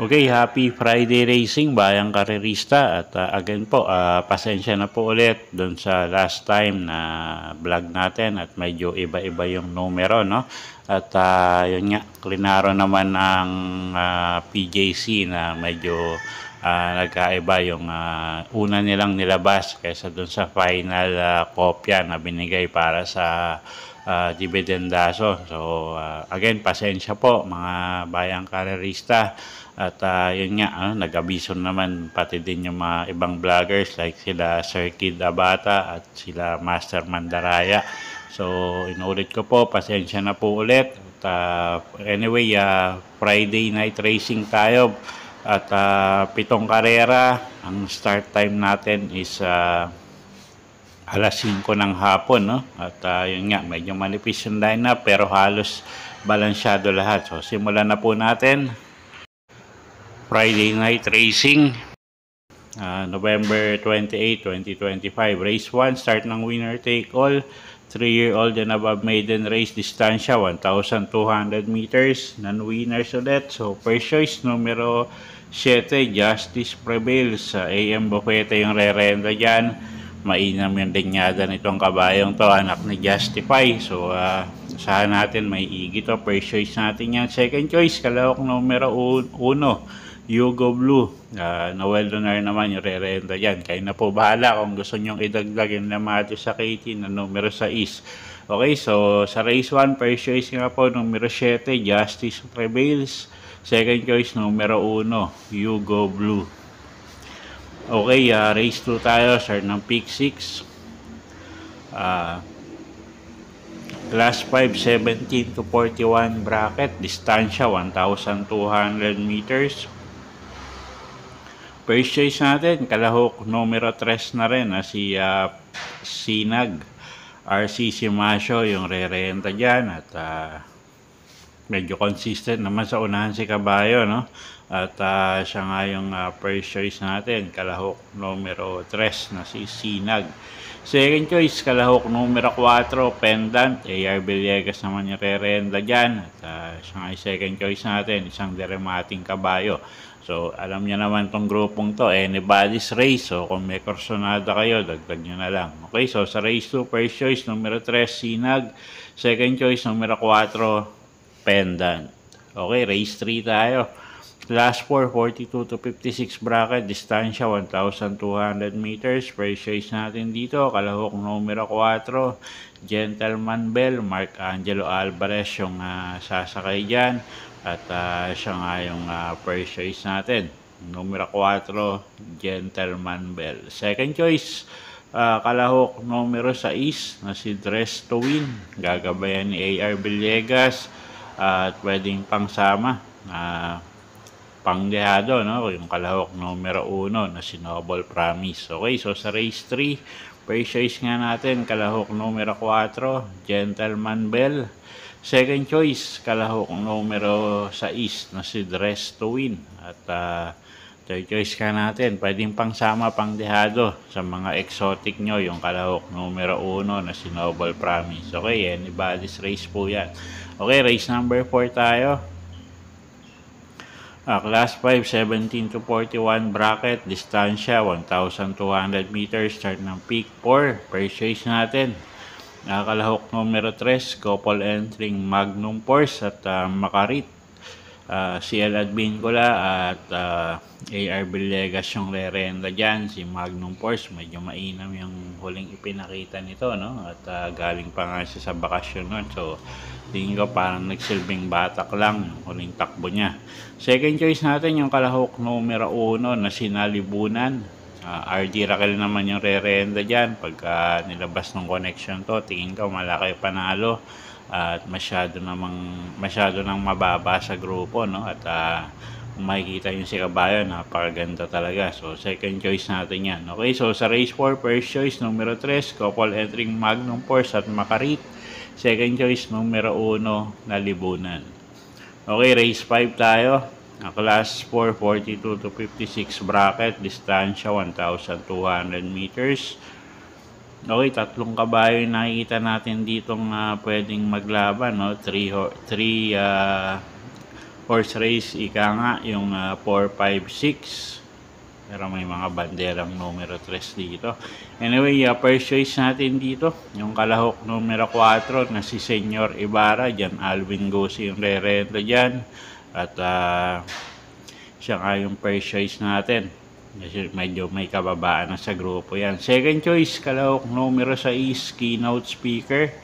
Okay, happy Friday racing bayang karerista at again po, pasensya na po ulit doon sa last time na vlog natin at medyo iba-iba yung numero, no? At yun nga, klinaro naman ang PJC na medyo nagkaiba yung una nilang nilabas kaysa doon sa final kopya na binigay para sa dividendaso. So again, pasensya po mga bayang karerista. At yun nga, nag-abiso naman pati din yung mga ibang vloggers like sila Sir Kid Abata at sila Master Mandaraya. So, inulit ko po, pasensya na po ulit. At anyway, Friday night racing tayo. At 7 karera. Ang start time natin is alas 5 ng hapon, no? At yun nga, medyo manipis yung lineup pero halos balansyado lahat. So, simulan na po natin. Friday night racing, November 28, 2025. Race 1, start ng winner take all. 3-year-old and above maiden race, distansya 1,200 meters. Non-winners ulit. So, first choice, numero 7, Justice Prevails. AM Bufete yung re-renda dyan. Mainam yung linyada nitong kabayong to, anak ni Justify. So, saan natin may igi to. First choice natin yan. Second choice, kalawak numero 1. Yugo Blue, Noel Lunar naman yung re-renta dyan. Kayo na po bahala kung gusto nyong idagdag yung Lamato sa KT na numero 6. Okay, so sa race 1, first choice nga po, numero 7, Justice Prevails. Second choice, numero 1, Yugo Blue. Okay, race 2 tayo, start ng pick 6. Class 5, 17 to 41 bracket, distansya 1,200 meters. First choice natin, kalahok numero 3 na rin, si Sinag. RCC Masyo yung re-renta dyan at medyo consistent naman sa unahan si Kabayo, no? At siya nga yung first choice natin, kalahok numero 3 na si Sinag. Second choice, kalahok numero 4, Pendant. AR Villegas naman yung re-renta dyan. At siya nga yung second choice natin, isang deremating Kabayo. So, alam niya naman tong grupong to, anybody's race. So, kung may kursonada kayo, dagdag nyo na lang. Okay, so sa race 2, first choice, numero 3, Sinag. Second choice, numero 4, Pendant. Okay, race 3 tayo. Class 4, 42 to 56 bracket, distansya 1,200 meters. First choice natin dito, kalahok numero 4, Gentleman Bell. Mark Angelo Alvarez yung sasakay dyan. At siya nga yung first choice natin, numero 4, Gentleman Bell. Second choice, kalahok numero 6 na si Dress to Win. Gagabayan ni AR Villegas at pwedeng pangsama, pangdehado, no? Yung kalahok numero 1 na si Noble Promise. Okay, so sa race 3, first choice nga natin, kalahok numero 4, Gentleman Bell. Second choice, kalahok numero 6 na si Dress to Win. At third choice ka natin, pwedeng pangsama, pangdehado sa mga exotic nyo, yung kalahok numero 1 na si Noble Promise. Okay, anybody's race po yan. Okay, race number 4 tayo. Class 5, 17 to 41 bracket, distansya 1,200 meters, start ng peak 4. First choice natin, kalahok numero 3, couple entering Magnum Force at Makarit. CL Advincula at AR Villegas yung re-renta dyan. Si Magnum Force, medyo mainam yung huling ipinakita nito, no? At galing pa nga siya sa bakasyon nun. So, tingin ko parang nagsilbing batak lang yung huling takbo niya. Second choice natin yung kalahok numero 1 na sinalibunan. RD Raquel naman yung re-renta dyan. Pagka nilabas ng connection to, tingin ko malaki panalo. At masyado nang mababa sa grupo, no? At kung makikita yung si Kabayo, napakaganda talaga. So, second choice natin yan. Okay, so sa race 4, first choice, numero 3, couple entering Magnum Force at Makarit. Second choice, numero 1, Nalibunan. Okay, race 5 tayo. Class 4, 42 to 56 bracket, distansya 1,200 meters. Okay, tatlong kabayo yung nakikita natin ditong pwedeng maglaban, no? 3 horse race, ika nga, yung 4, 5, 6. Pero may mga banderang numero 3 dito. Anyway, first choice natin dito, yung kalahok numero 4 na si Senyor Ibarra. Diyan, Alvin Gosi yung re-renta dyan. At siya nga yung first choice natin. Kasi medyo may kababaan na sa grupo yan. Second choice, kalahok numero 6, keynote speaker.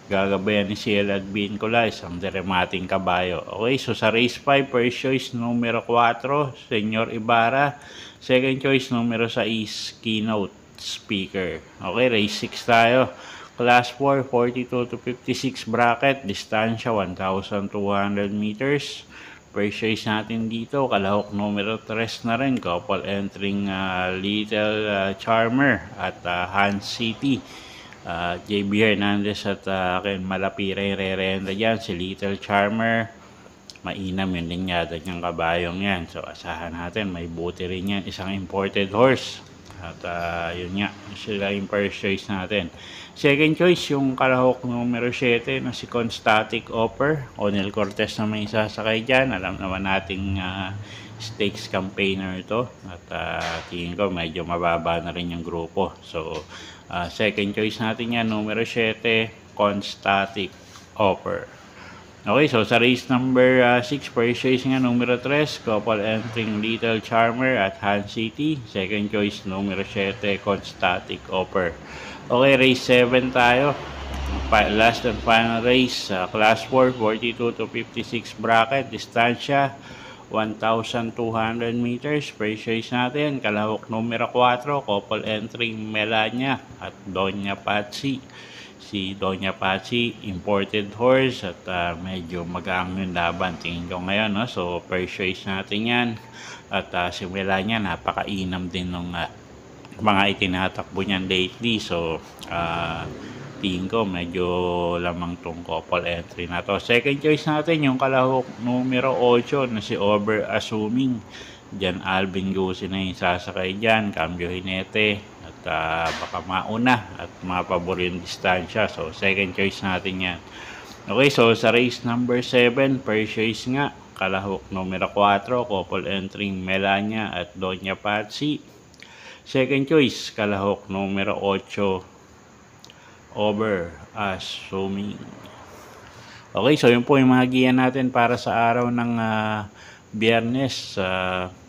Gagabayan ni Ciel at Bincula, isang deremating kabayo. Okay, so sa race 5, first choice numero 4, Senyor Ibarra. Second choice numero 6, keynote speaker. Okay, race 6 tayo. Class 4, 42 to 56 bracket, distansya 1,200 meters. First choice natin dito, kalahok numero 3 na rin, couple entering Little Charmer at Hans City. JB Hernandez at Ken Malapira yung re-renta dyan, si Little Charmer. Mainam yun din yata yung kabayong yan. So asahan natin, may buti rin yan, isang imported horse. At yun nga, sila yung first choice natin. Second choice, yung kalahok numero 7 na si Constatic Offer. Onel Cortez na may sasakay dyan. Alam naman nating stakes campaigner ito. At tingin ko medyo mababa na rin yung grupo. So, second choice natin yan, numero 7, Constatic Offer. Okay, so sa race number 6, first choice nga numero 3, couple entering Little Charmer at Hans City. Second choice numero 7, Constatic Offer. Okay, race 7 tayo. Last and final race, class 4, 42 to 56 bracket, distansya 1,200 meters. First choice natin, kalahok numero 4, couple entering Melania at Doña Patsy. Si Doña Patsy, imported horse at medyo magaang yung laban tingin ko ngayon, no? So first choice natin yan. At si Melania, napakainam din ng mga itinatakbo niyan lately. So tingin ko medyo lamang tong couple entry na to. Second choice natin yung kalahok numero 8 na si Over Assuming. Diyan Alvin Gosi na yung sasakay dyan, Cambio Hinete. At baka mauna at mapabor yung distansya. So second choice natin yan. Okay, so sa race number 7, first choice nga, kalahok numero 4, couple entering Melania at Doña Patsy. Second choice, kalahok numero 8, Over Assuming. Okay, so yun po yung mga giya natin para sa araw ng Biyernes,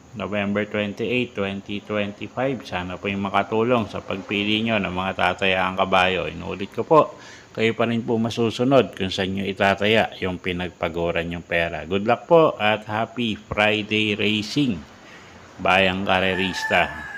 November 28, 2025. Sana po yung makatulong sa pagpili nyo ng mga tatayaang kabayo. Inulit ko po, kayo pa rin po masusunod kung saan nyo itataya yung pinagpaguran yung pera. Good luck po at happy Friday racing, bayang karerista.